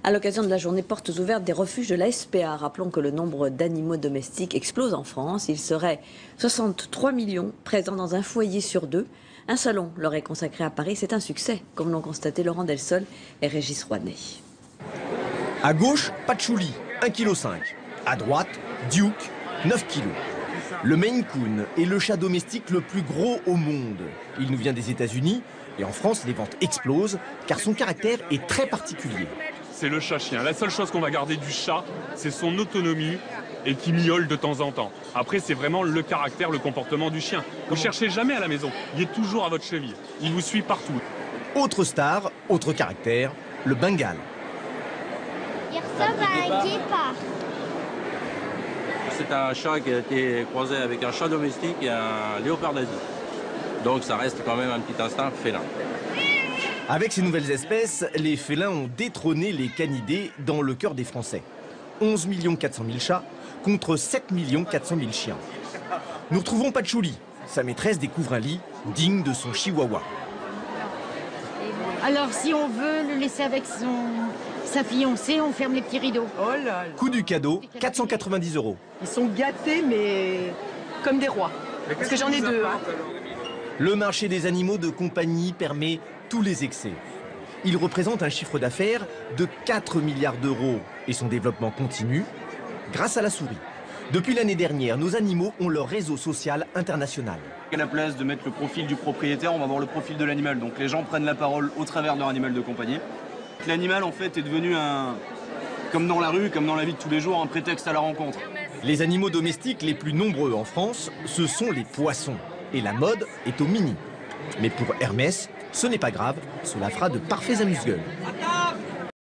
À l'occasion de la journée portes ouvertes des refuges de la SPA, rappelons que le nombre d'animaux domestiques explose en France. Il serait 63 millions présents dans un foyer sur 2. Un salon leur est consacré à Paris. C'est un succès, comme l'ont constaté Laurent Delsol et Régis Rouanet. À gauche, Patchouli, 1,5 kg. À droite, Duke, 9 kg. Le Maine Coon est le chat domestique le plus gros au monde. Il nous vient des États-Unis et en France, les ventes explosent car son caractère est très particulier. C'est le chat-chien. La seule chose qu'on va garder du chat, c'est son autonomie et qui miaule de temps en temps. Après, c'est vraiment le caractère, le comportement du chien. Vous ne cherchez jamais à la maison. Il est toujours à votre cheville. Il vous suit partout. Autre star, autre caractère, le Bengale. Il ressemble à un guépard. C'est un chat qui a été croisé avec un chat domestique et un léopard d'Asie. Donc ça reste quand même un petit instinct félin. Avec ces nouvelles espèces, les félins ont détrôné les canidés dans le cœur des Français. 11 400 000 chats contre 7 400 000 chiens. Nous retrouvons Patchouli. Sa maîtresse découvre un lit digne de son chihuahua. Alors si on veut le laisser avec sa fiancée, on ferme les petits rideaux. Oh là là. Coût du cadeau, 490 €. Ils sont gâtés, mais comme des rois. Parce que j'en ai deux. Hein. Le marché des animaux de compagnie permet tous les excès. Il représente un chiffre d'affaires de 4 milliards d'euros et son développement continue grâce à la souris. Depuis l'année dernière, nos animaux ont leur réseau social international. À la place de mettre le profil du propriétaire, on va voir le profil de l'animal. Donc les gens prennent la parole au travers de leur animal de compagnie. L'animal en fait est devenu comme dans la rue, comme dans la vie de tous les jours, un prétexte à la rencontre. Les animaux domestiques les plus nombreux en France, ce sont les poissons. Et la mode est au mini. Mais pour Hermès, ce n'est pas grave, cela fera de parfaits amuse-gueules.